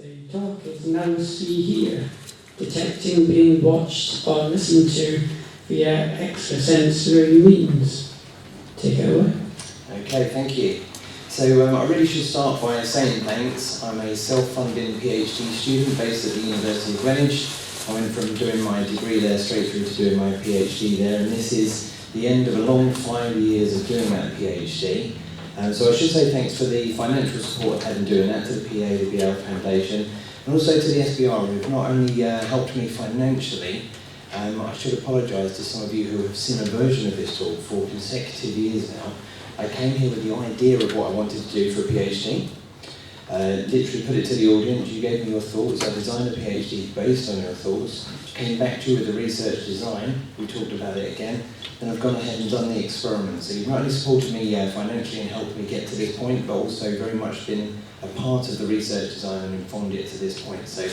The talk is Now See Here, detecting being watched or listened to via extrasensory means. Take it away. Okay, thank you. So I really should start by saying thanks. I'm a self-funding PhD student based at the University of Greenwich. I went from doing my degree there straight through to doing my PhD there, and this is the end of a long 5 years of doing that PhD. So I should say thanks for the financial support I've had in doing that, to the PA, the BL Foundation, and also to the SBR, who have not only helped me financially. I should apologise to some of you who have seen a version of this talk for consecutive years now. I came here with the idea of what I wanted to do for a PhD. Literally put it to the audience, you gave me your thoughts, I designed a PhD based on your thoughts, came back to you with the research design, we talked about it again, and I've gone ahead and done the experiment. So you've not only supported me financially and helped me get to this point, but also very much been a part of the research design and informed it to this point. So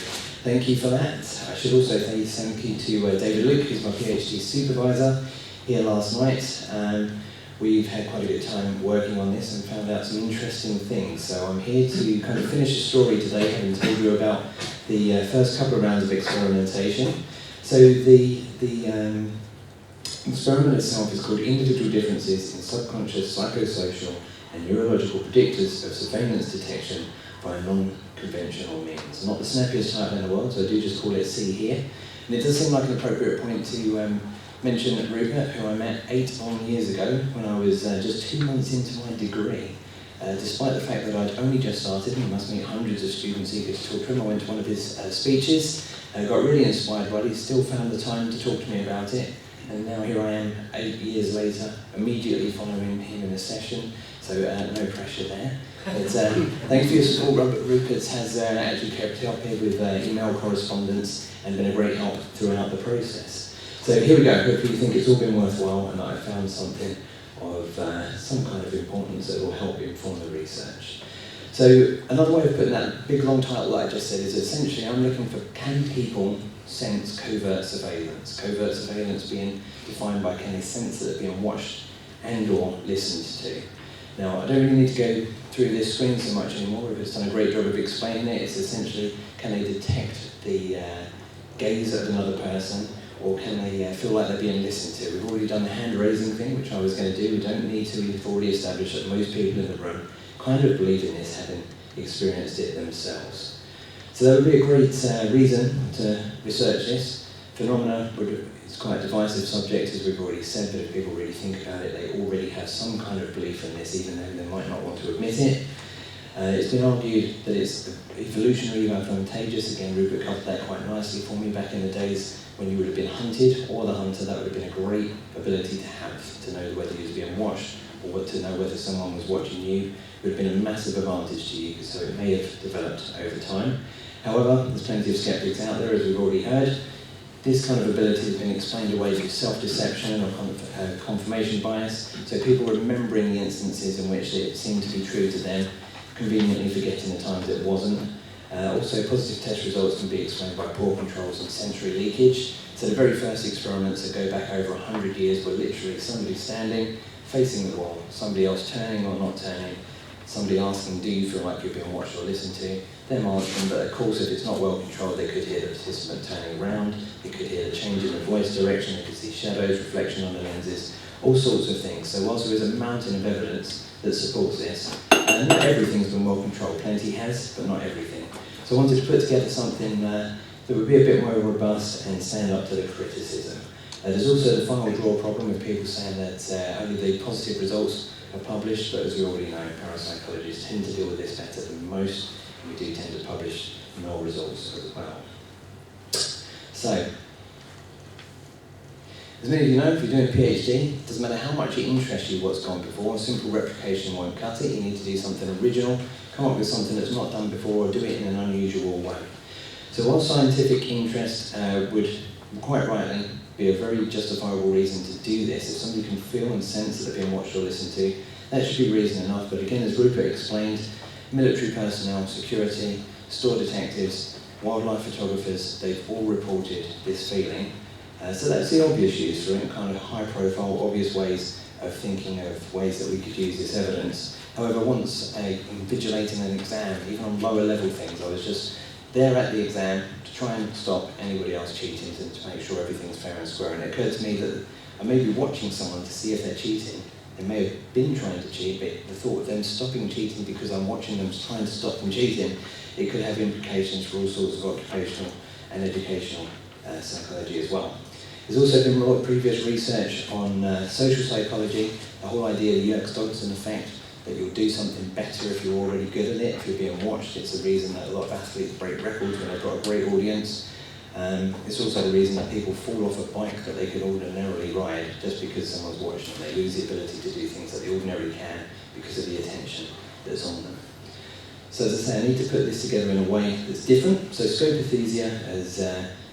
thank you for that. I should also say thank you to David Luke, who's my PhD supervisor, here last night. We've had quite a good time working on this and found out some interesting things. So I'm here to kind of finish the story today, having told you about the first couple of rounds of experimentation. So the experiment itself is called Individual Differences in Subconscious, Psychosocial and Neurological Predictors of Surveillance Detection by Non-Conventional Means. Not the snappiest title in the world, so I do just call it See Here. And it does seem like an appropriate point to mention Rupert, who I met 8 long years ago when I was just 2 months into my degree. Despite the fact that I'd only just started, and he must meet hundreds of students eager to talk to him, I went to one of his speeches, got really inspired by it. He still found the time to talk to me about it, and now here I am 8 years later, immediately following him in a session, so no pressure there. But thanks for your support. Rupert has actually kept up here with email correspondence and been a great help throughout the process. So here we go. Hopefully you think it's all been worthwhile and that I found something of some kind of importance that will help inform the research. So another way of putting that big long title that I just said is essentially I'm looking for, can people sense covert surveillance? Covert surveillance being defined by, can they sense that they're being watched and or listened to? Now I don't really need to go through this screen so much anymore. It's done a great job of explaining it. It's essentially, can they detect the gaze of another person, or can they feel like they're being listened to? We've already done the hand-raising thing, which I was going to do. We don't need to. We've already established that most people in the room kind of believe in this, having experienced it themselves. So that would be a great reason to research this. Phenomena, it's quite a divisive subject, as we've already said, but if people really think about it, they already have some kind of belief in this, even though they might not want to admit it. It's been argued that it's evolutionarily advantageous. Again, Rupert covered that quite nicely for me back in the days when you would have been hunted, or the hunter. That would have been a great ability to have, to know whether he was being watched, or to know whether someone was watching you. It would have been a massive advantage to you, so it may have developed over time. However, there's plenty of skeptics out there, as we've already heard. This kind of ability has been explained away with self-deception or confirmation bias, so people remembering the instances in which it seemed to be true to them, conveniently forgetting the times it wasn't. Also, positive test results can be explained by poor controls and sensory leakage. So the very first experiments that go back over 100 years were literally somebody standing, facing the wall, somebody else turning or not turning, somebody asking, do you feel like you're being watched or listened to? Them answering, but of course if it's not well controlled, they could hear the participant turning around, they could hear the change in the voice direction, they could see shadows, reflection on the lenses, all sorts of things. So whilst there is a mountain of evidence that supports this, not everything's been well controlled. Plenty has, but not everything. So I wanted to put together something that would be a bit more robust and stand up to the criticism. There's also the final draw problem with people saying that only the positive results are published, but as we already know, parapsychologists tend to deal with this better than most, and we do tend to publish null results as well. So, as many of you know, if you're doing a PhD, it doesn't matter how much it interests you what's gone before, a simple replication won't cut it. You need to do something original, come up with something that's not done before, or do it in an unusual way. So while scientific interest would quite rightly be a very justifiable reason to do this, if somebody can feel and sense that they're being watched or listened to, that should be reason enough. But again, as Rupert explained, military personnel, security, store detectives, wildlife photographers, they've all reported this feeling. So that's the obvious use for it, kind of high-profile, obvious ways of thinking of ways that we could use this evidence. However, once invigilating an exam, even on lower-level things, I was just they're at the exam to try and stop anybody else cheating and to make sure everything's fair and square. And it occurred to me that I may be watching someone to see if they're cheating. They may have been trying to cheat, but the thought of them stopping cheating because I'm watching them trying to stop them cheating, it could have implications for all sorts of occupational and educational psychology as well. There's also been a lot of previous research on social psychology, the whole idea of the Yerkes-Dodson effect, that you'll do something better if you're already good at it, if you're being watched. It's the reason that a lot of athletes break records when they've got a great audience. It's also the reason that people fall off a bike that they could ordinarily ride just because someone's watching them. They lose the ability to do things that they ordinarily can because of the attention that's on them. So as I say, I need to put this together in a way that's different. So scopaesthesia, as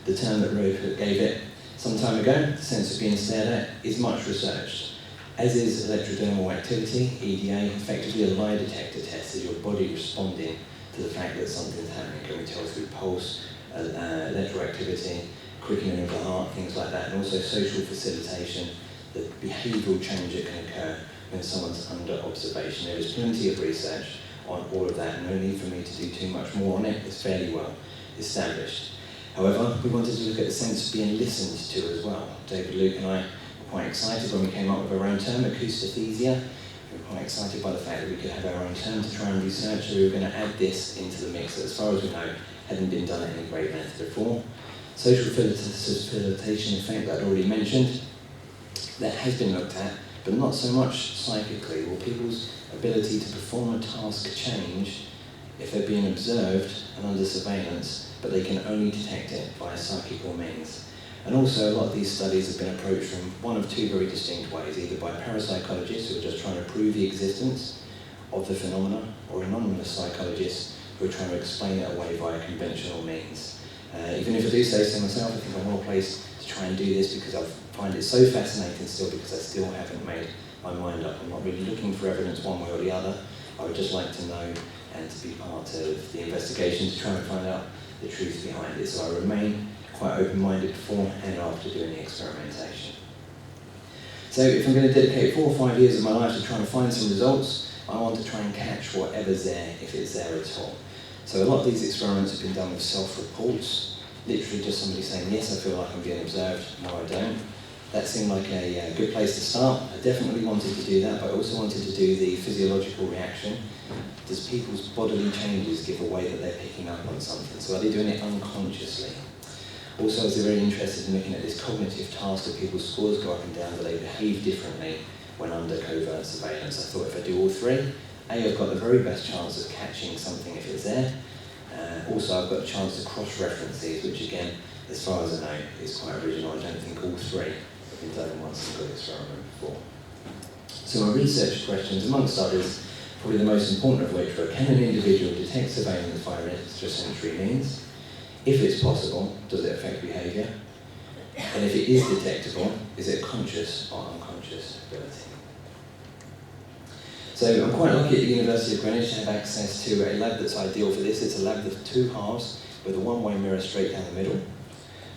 the term that Roper gave it some time ago, the sense of being stared at, is much researched. As is electrodermal activity, EDA, effectively a lie detector test. Is your body responding to the fact that something's happening? Can we tell through pulse, electroactivity, quickening of the heart, things like that, and also social facilitation, the behavioural change that can occur when someone's under observation. There is plenty of research on all of that, and no need for me to do too much more on it. It's fairly well established. However, we wanted to look at the sense of being listened to as well. David, Luke and I were quite excited when we came up with our own term, acousthesia. We were quite excited by the fact that we could have our own term to try and research, so we were going to add this into the mix that, as far as we know, hadn't been done at any great length before. Social facilitation effect that I'd already mentioned, that has been looked at, but not so much psychically. Will people's ability to perform a task change if they're being observed and under surveillance, but they can only detect it via psychical means? And also, a lot of these studies have been approached from one of two very distinct ways, either by parapsychologists who are just trying to prove the existence of the phenomena, or anonymous psychologists who are trying to explain it away via conventional means. Even if I do say so myself, I think I'm well placed to try and do this because I find it so fascinating still, because I still haven't made my mind up. I'm not really looking for evidence one way or the other. I would just like to know and to be part of the investigation to try and find out the truth behind it. So I remain quite open-minded before and after doing the experimentation. So if I'm going to dedicate 4 or 5 years of my life to trying to find some results, I want to try and catch whatever's there, if it's there at all. So a lot of these experiments have been done with self-reports, literally just somebody saying, yes, I feel like I'm being observed, no, I don't. That seemed like a good place to start. I definitely wanted to do that, but I also wanted to do the physiological reaction. Does people's bodily changes give away that they're picking up on something? So are they doing it unconsciously? Also, I was very interested in looking at this cognitive task that people's scores go up and down, but they behave differently when under covert surveillance. I thought if I do all three, I've got the very best chance of catching something if it's there. Also, I've got a chance to cross-reference these, which again, as far as I know, is quite original. I don't think all three have been done in one single experiment before. So my research questions, amongst others, probably the most important of which were, can an individual detect surveillance via extrasensory means? If it's possible, does it affect behaviour? And if it is detectable, is it conscious or unconscious ability? So I'm quite lucky at the University of Greenwich to have access to a lab that's ideal for this. It's a lab with 2 halves with a one-way mirror straight down the middle.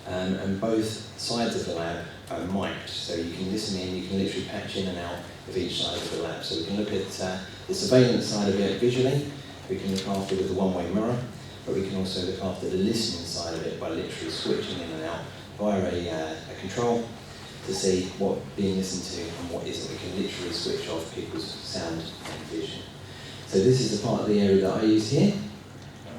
And both sides of the lab are mic'd, so you can listen in, you can literally patch in and out of each side of the lab. So we can look at the surveillance side of it visually, we can look after with the one-way mirror, but we can also look after the listening side of it by literally switching in and out via a control to see what being listened to and what isn't. We can literally switch off people's sound and vision. So this is the part of the area that I use here,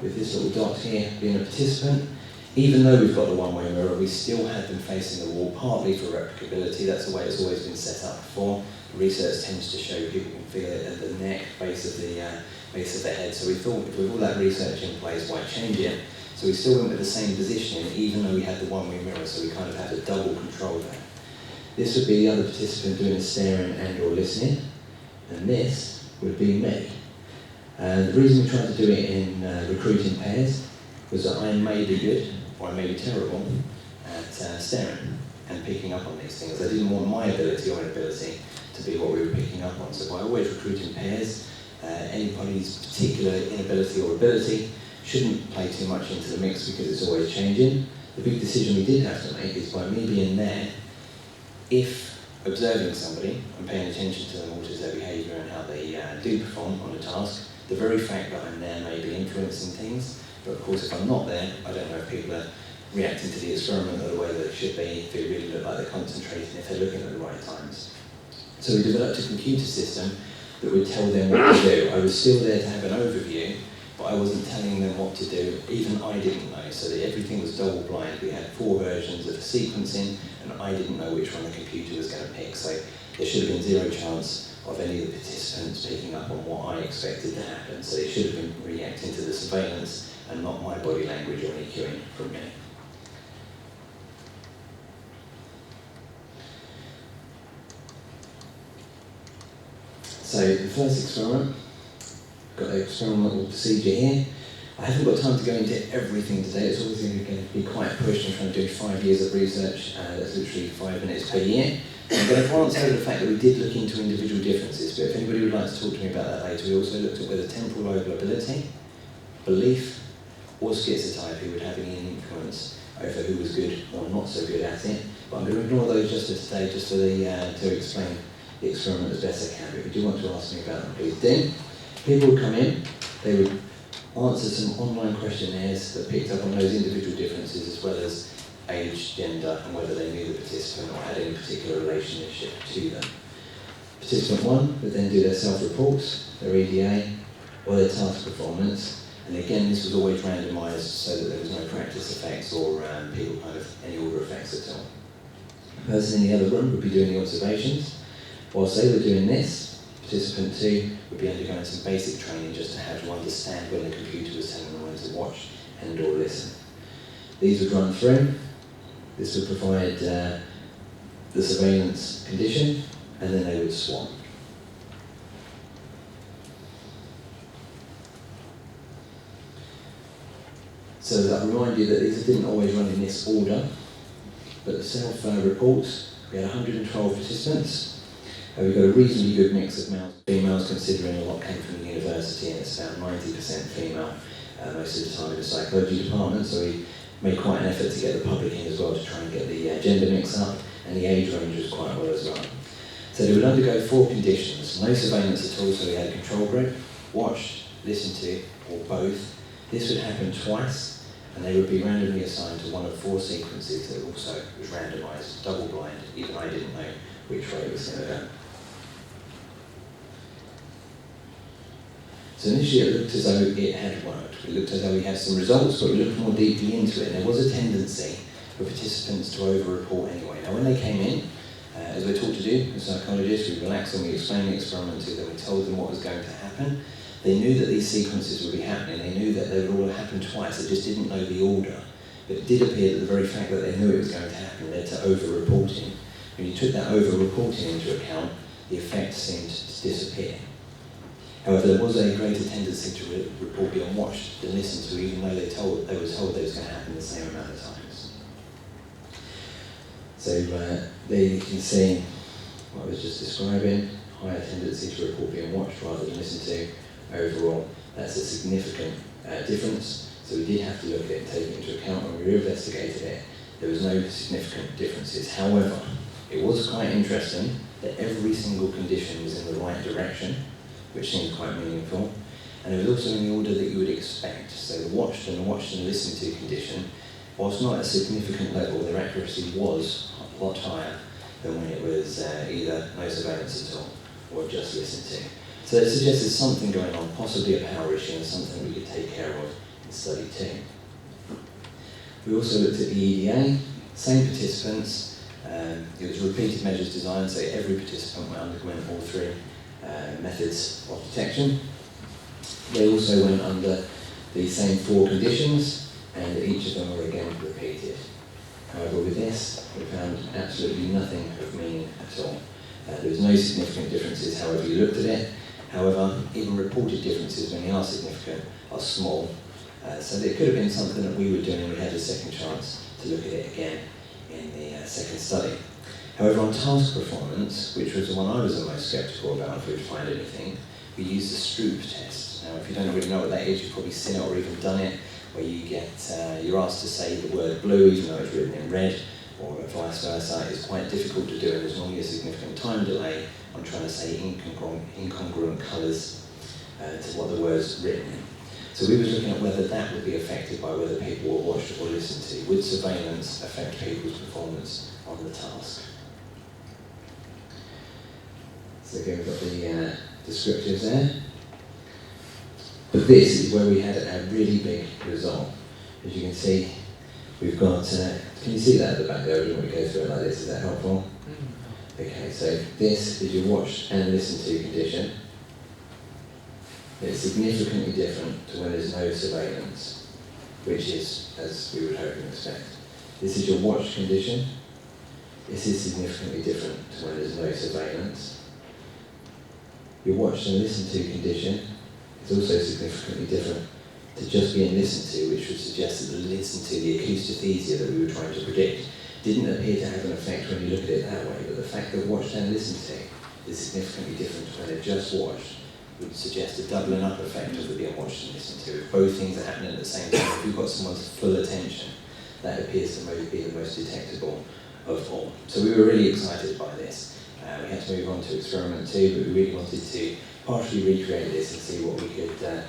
with this little dot here being a participant. Even though we've got the one-way mirror, we still had them facing the wall, partly for replicability. That's the way it's always been set up before. Research tends to show people can feel it at the neck, base of the head. So we thought, with all that research in place, why change it? So we still went with the same positioning, even though we had the one-way mirror, so we kind of had a double control there. This would be the other participant doing the staring and or listening, and this would be me. And the reason we tried to do it in recruiting pairs was that I may be good, or I may be terrible, at staring and picking up on these things. I didn't want my ability or inability to be what we were picking up on. So by always recruiting pairs, anybody's particular inability or ability shouldn't play too much into the mix because it's always changing. The big decision we did have to make is by me being there, if observing somebody and paying attention to them, what is their behaviour and how they do perform on a task, the very fact that I'm there may be influencing things, But of course, if I'm not there, I don't know if people are reacting to the experiment the way that it should be, if they really look like they're concentrating, if they're looking at the right times. So we developed a computer system that would tell them what to do. I was still there to have an overview, but I wasn't telling them what to do. Even I didn't know, so that everything was double blind. We had 4 versions of the sequencing, and I didn't know which one the computer was going to pick. So there should have been 0 chance of any of the participants picking up on what I expected to happen. So they should have been reacting to the surveillance and not my body language or any cueing from me. So the first experiment, got the experimental procedure here. I haven't got time to go into everything today. It's obviously going to be quite pushed. I'm trying to do 5 years of research. That's literally 5 minutes per year. I'm going to glance over the fact that we did look into individual differences, but if anybody would like to talk to me about that later, we also looked at whether temporal lobe ability, belief, or schizotypy would have any influence over who was good or not so good at it. But I'm going to ignore those just for today, just for to explain the experiment as best I can. But if you do want to ask me about them, please do. People would come in, they would answer some online questionnaires that picked up on those individual differences as well as age, gender, and whether they knew the participant or had any particular relationship to them. Participant 1 would then do their self-reports, their EDA, or their task performance, and again this was always randomised so that there was no practice effects or people kind of any order effects at all. The person in the other room would be doing the observations. Whilst they were doing this, participant 2 would be undergoing some basic training just to how to understand when the computer was telling them when to watch and or listen. These would run through. This would provide the surveillance condition, and then they would swap. So I'll remind you that these didn't always run in this order, but the self-reports, we had 112 participants. We've got a reasonably good mix of males and females, considering a lot came from the university, and it's about 90% female most of the time in the psychology department, so we made quite an effort to get the public in as well to try and get the gender mix up, and the age range was quite well as well. So they would undergo 4 conditions: no surveillance at all, so we had a control group, watched, listened to, or both. This would happen twice, and they would be randomly assigned to one of 4 sequences that also was randomised, double blind. Even I didn't know which way it was going to go. So initially it looked as though it had worked. It looked as though we had some results, but we looked more deeply into it, and there was a tendency for participants to over-report anyway. Now when they came in, as we're taught to do as psychologists, we relaxed and we explained the experiment to them, we told them what was going to happen. They knew that these sequences would be happening, they knew that they would all happen twice, they just didn't know the order. But it did appear that the very fact that they knew it was going to happen led to over-reporting. When you took that over-reporting into account, the effect seemed to disappear. However, there was a greater tendency to report being watched than listened to, even though they were told that it was going to happen the same amount of times. So there you can see what I was just describing, higher tendency to report being watched rather than listened to. Overall, that's a significant difference, so we did have to look at it and take it into account when we investigated it. There was no significant differences. However, it was quite interesting that every single condition was in the right direction, which seemed quite meaningful, and it was also in the order that you would expect. So the watched and listened to condition, whilst not at a significant level, their accuracy was a lot higher than when it was either no surveillance at all or just listened to. So it suggests there's something going on, possibly a power issue, and something we could take care of in study 2. We also looked at the EDA, same participants. It was repeated measures designed, so every participant underwent all 3 methods of detection. They also went under the same 4 conditions, and each of them were again repeated. However, with this, we found absolutely nothing of meaning at all. There was no significant differences however you looked at it. However, even reported differences, when they are significant, are small. So there could have been something that we were doing, and we had a second chance to look at it again in the second study. However, on task performance, which was the one I was the most sceptical about if we would find anything, we used the Stroop test. Now, if you don't really know what that is, you've probably seen it or even done it, where you get, you're asked to say the word blue, even though it's written in red, or vice versa. It's quite difficult to do, and there's normally a significant time delay on trying to say incongruent colours to what the word's written in. So we were looking at whether that would be affected by whether people were watched or listened to. Would surveillance affect people's performance on the task? So again, we've got the descriptives there. But this is where we had a really big result. As you can see, we've got, can you see that at the back there? When we go through it like this, is that helpful? Okay, so this is your watched and listened to condition. It's significantly different to when there's no surveillance, which is, as we would hope and expect. This is your watched condition. This is significantly different to when there's no surveillance. Your watched and listened to condition is also significantly different to just being listened to, which would suggest that the listen to, the acousthesia that we were trying to predict, didn't appear to have an effect when you look at it that way. But the fact that watched and listened to is significantly different to when they're just watched would suggest a doubling up effect of the being watched and listened to. If both things are happening at the same time, if you've got someone's full attention, that appears to be the most detectable of all. So we were really excited by this. We had to move on to experiment 2, but we really wanted to partially recreate this and see what we could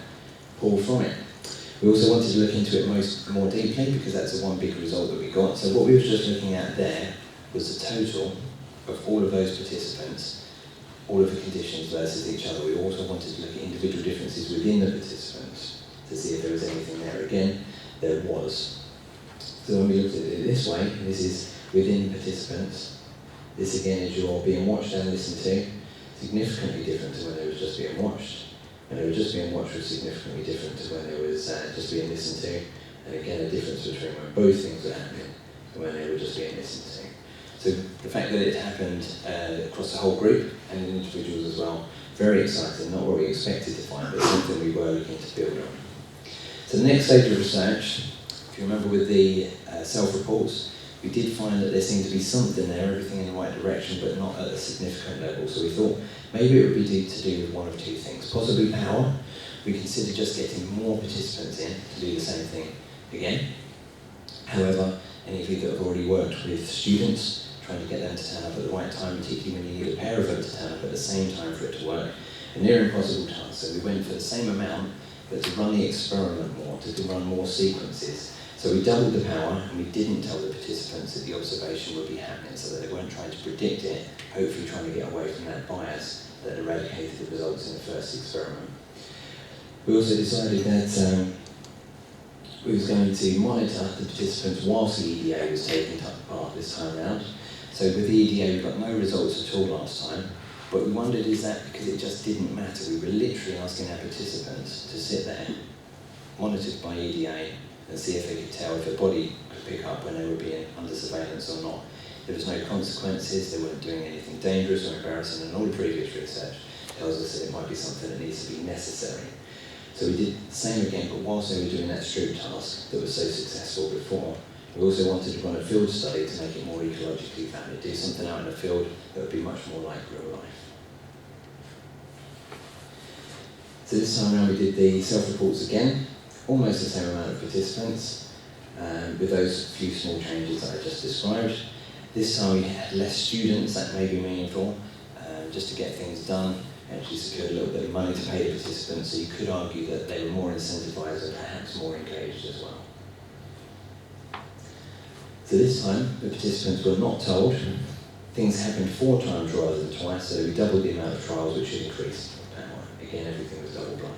pull from it. We also wanted to look into it more deeply, because that's the one big result that we got. So what we were just looking at there was the total of all of those participants, all of the conditions versus each other. We also wanted to look at individual differences within the participants to see if there was anything there. Again, there was. So when we looked at it this way, this is within participants. This again is your being watched and listened to, significantly different to when they was just being watched. And they were just being watched was significantly different to when they was just being listened to. And again, a difference between when both things were happening and when they were just being listened to. So the fact that it happened across the whole group and in individuals as well, very exciting, not what we expected to find, but something we were looking to build on. So the next stage of research, if you remember with the self-reports, we did find that there seemed to be something there, everything in the right direction, but not at a significant level. So we thought maybe it would be to do with one of two things. Possibly power. We considered just getting more participants in to do the same thing again. However, any of you that have already worked with students, trying to get them to turn up at the right time, particularly when you need a pair of them to turn up at the same time for it to work, a near impossible task. So we went for the same amount, but to run the experiment more, to run more sequences. So we doubled the power, and we didn't tell the participants that the observation would be happening, so that they weren't trying to predict it, hopefully trying to get away from that bias that eradicated the results in the first experiment. We also decided that we was going to monitor the participants whilst the EDA was taking part this time around. So with the EDA, we got no results at all last time, but we wondered, is that because it just didn't matter? We were literally asking our participants to sit there, monitored by EDA, and see if they could tell if their body could pick up when they were being under surveillance or not. There was no consequences, they weren't doing anything dangerous or embarrassing, and all the previous research tells us that it might be something that needs to be necessary. So we did the same again, but whilst they were doing that Stroop task that was so successful before, we also wanted to run a field study to make it more ecologically valid, do something out in the field that would be much more like real life. So this time around we did the self-reports again, almost the same amount of participants, with those few small changes that I just described. This time we had less students, that may be meaningful, just to get things done. Actually secured a little bit of money to pay the participants, so you could argue that they were more incentivized and perhaps more engaged as well. So this time, the participants were not told. Things happened 4 times rather than twice, so we doubled the amount of trials, which increased power. Again, everything was double blind.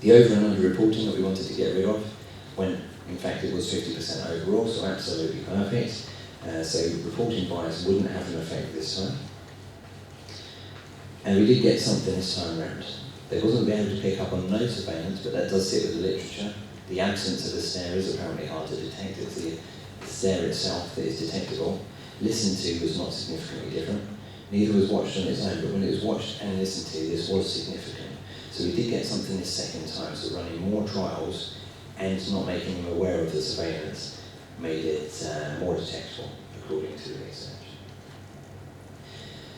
The over and under reporting that we wanted to get rid of, when in fact it was 50% overall, so absolutely perfect. So reporting bias wouldn't have an effect this time. And we did get something this time around. They wasn't able to pick up on no surveillance, but that does sit with the literature. The absence of the stare is apparently hard to detect. It's the stare itself that is detectable. Listened to was not significantly different. Neither was watched on its own, but when it was watched and listened to, this was significant. So we did get something this second time, so running more trials and not making them aware of the surveillance made it more detectable, according to the research.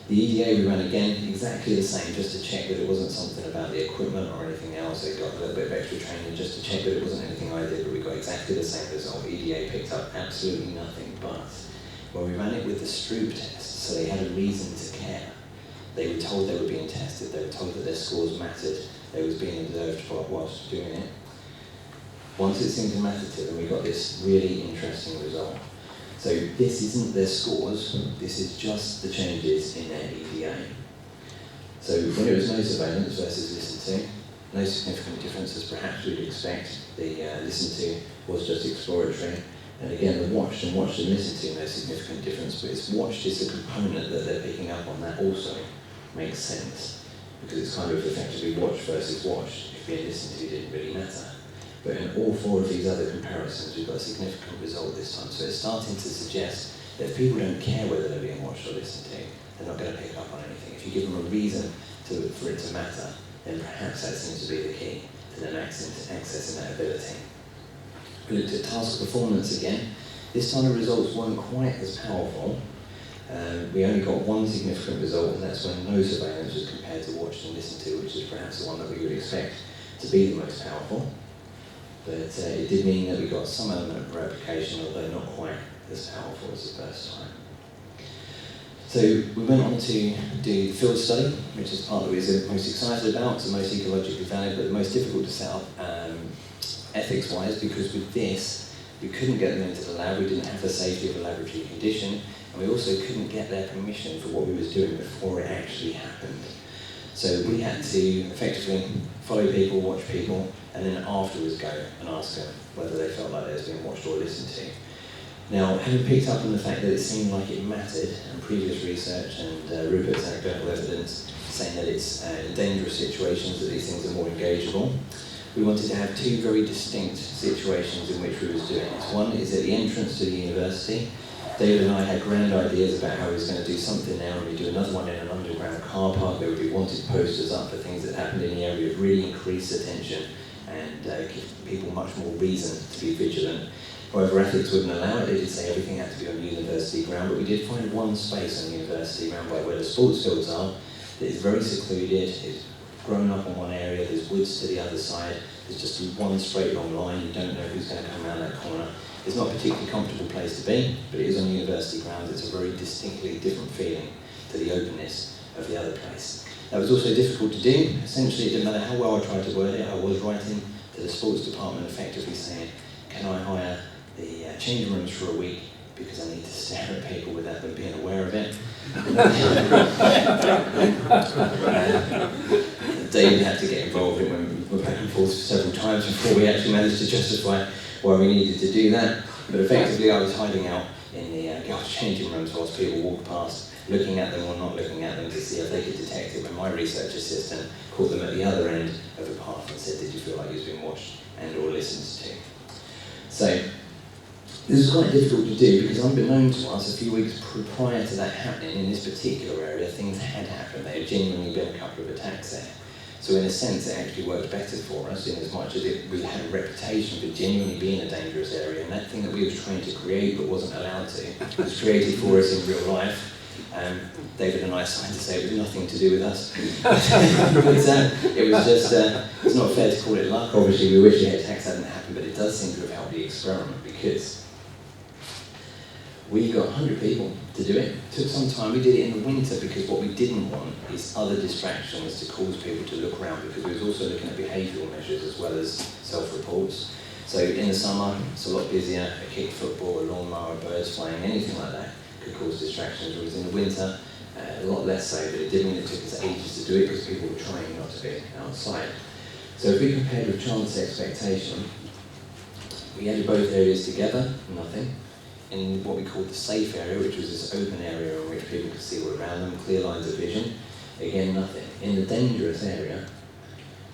The EDA we ran again, exactly the same, just to check that it wasn't something about the equipment or anything else. They got a little bit of extra training just to check that it wasn't anything I did, but we got exactly the same result. EDA picked up absolutely nothing, but when we ran it with the Stroop test, so they had a reason to care. They were told they were being tested, they were told that their scores mattered, they was being observed whilst doing it. Once it seemed to matter to them, we got this really interesting result. So this isn't their scores, this is just the changes in their EVA. So when it was no surveillance versus listened to, no significant differences perhaps we'd expect. The listened to was just exploratory. And again, the watched and listened to, no significant difference, but it's watched is the component that they're picking up on. That also makes sense, because it's kind of effectively watched versus watched. If being listened to didn't really matter. But in all four of these other comparisons, we've got a significant result this time. So it's starting to suggest that if people don't care whether they're being watched or listened to, they're not going to pick up on anything. If you give them a reason for it to matter, then perhaps that seems to be the key to them accessing that ability. We looked at task performance again. This time the results weren't quite as powerful. We only got one significant result, and that's when no surveillance was compared to watched and listened to, which is perhaps the one that we would expect to be the most powerful. But it did mean that we got some element of replication, although not quite as powerful as the first time. So we went on to do the field study, which is the part that we were most excited about, so most ecologically valid, but the most difficult to set up ethics-wise, because with this, we couldn't get them into the lab, we didn't have the safety of a laboratory condition, and we also couldn't get their permission for what we was doing before it actually happened. So we had to effectively follow people, watch people, and then afterwards go and ask them whether they felt like they was being watched or listened to. Now, having picked up on the fact that it seemed like it mattered, and previous research and Rupert's anecdotal evidence saying that it's in dangerous situations that these things are more engageable, we wanted to have two very distinct situations in which we was doing this. One is at the entrance to the university. David and I had grand ideas about how we was going to do something there, and we'd do another one in an underground car park. There would be wanted posters up for things that happened in the area, would really increase attention and give people much more reason to be vigilant. However, ethics wouldn't allow it. They did say everything had to be on university ground, but we did find one space on university ground by where the sports fields are that is very secluded. It's grown up in one area, there's woods to the other side, there's just one straight long line, you don't know who's going to come around that corner. It's not a particularly comfortable place to be, but it is on university grounds. It's a very distinctly different feeling to the openness of the other place. That was also difficult to do. Essentially, it didn't matter how well I tried to word it, I was writing to the sports department effectively saying, can I hire the change rooms for a week because I need to stare at people without them being aware of it. David had to get involved in when we were back and forth several times before we actually managed to justify why we needed to do that. But effectively I was hiding out in the girls' changing rooms whilst people walked past, looking at them or not looking at them to see if they could detect it, when my research assistant caught them at the other end of the path and said, did you feel like you was being watched and or listened to? So this is quite difficult to do because unbeknown to us, a few weeks prior to that happening in this particular area, things had happened. There had genuinely been a couple of attacks there. So in a sense, it actually worked better for us in as much as we had a reputation for genuinely being a dangerous area, and that thing that we were trying to create but wasn't allowed to was created for us in real life. David and I signed to say it was nothing to do with us. It was just, it's not fair to call it luck. Obviously we wish the attacks hadn't happened, but it does seem to have helped the experiment because we got 100 people to do it. It took some time. We did it in the winter because what we didn't want is other distractions to cause people to look around, because we was also looking at behavioural measures as well as self-reports. So in the summer, it's a lot busier. A kick football, a lawnmower, birds flying, anything like that could cause distractions. Whereas in the winter, a lot less so, but it did mean it took us ages to do it because people were trying not to be outside. So if we compared with chance expectation, we added both areas together, nothing. In what we called the safe area, which was this open area in which people could see all around them, clear lines of vision, again nothing. In the dangerous area,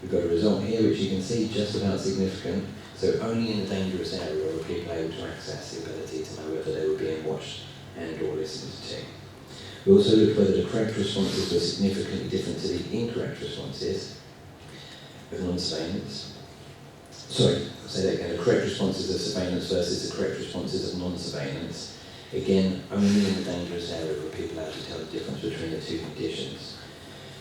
we've got a result here which you can see just about significant. So only in the dangerous area were people able to access the ability to know whether they were being watched and or listened to. We also looked whether the correct responses were significantly different to the incorrect responses of non-surveillance. Sorry, I'll say that again. The correct responses of surveillance versus the correct responses of non-surveillance. Again, only in the dangerous area were people able to tell the difference between the two conditions.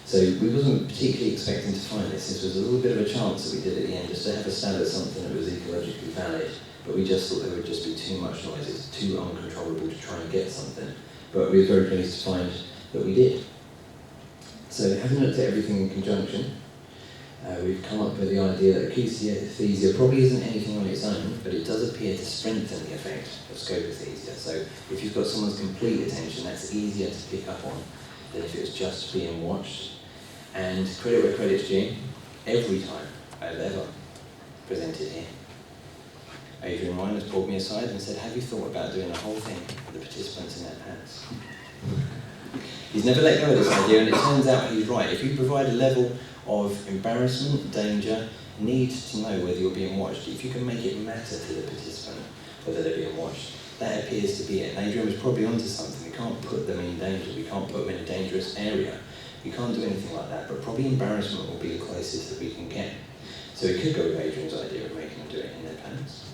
So we wasn't particularly expecting to find this. This was a little bit of a chance that we did at the end, just to have a stab at something that was ecologically valid. But we just thought there would just be too much noise. It's too uncontrollable to try and get something. But we were very pleased to find that we did. So having looked at everything in conjunction, we've come up with the idea that akaesthesia probably isn't anything on its own, but it does appear to strengthen the effect of scopaesthesia. So if you've got someone's complete attention, that's easier to pick up on than if it was just being watched. And credit where credit's due, every time I've ever presented here, Adrian Ryan has pulled me aside and said, have you thought about doing the whole thing with the participants in their pants? He's never let go of this idea, and it turns out he's right. If you provide a level of embarrassment, danger, need to know whether you're being watched, if you can make it matter to the participant whether they're being watched, that appears to be it. And Adrian was probably onto something. We can't put them in danger, we can't put them in a dangerous area, we can't do anything like that, but probably embarrassment will be the closest that we can get. So we could go with Adrian's idea of making them do it in their pants.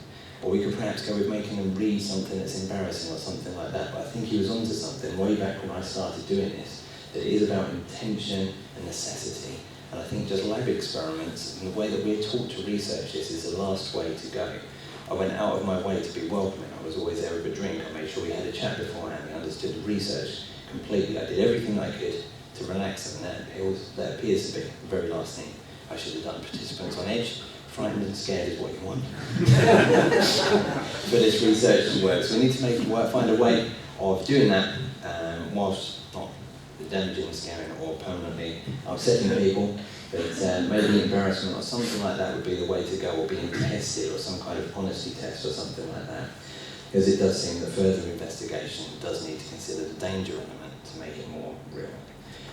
Or we could perhaps go with making them read something that's embarrassing or something like that. But I think he was onto something way back when I started doing this, that it is about intention and necessity. And I think just lab experiments and the way that we're taught to research this is the last way to go. I went out of my way to be welcoming. I was always there with a drink. I made sure we had a chat beforehand. I understood the research completely. I did everything I could to relax them, and that appears to be the very last thing I should have done. Participants on edge, frightened and scared is what you want. But it's research and work, so we need to find a way of doing that whilst not damaging, scaring, or permanently upsetting people. But maybe embarrassment or something like that would be the way to go, or being tested, or some kind of honesty test or something like that. Because it does seem that further investigation does need to consider the danger element to make it more real.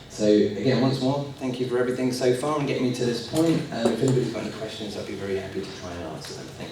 So again, once more, thank you for everything so far and getting me to this point. If anybody's got any questions, I'd be very happy to try and answer them. Thank you.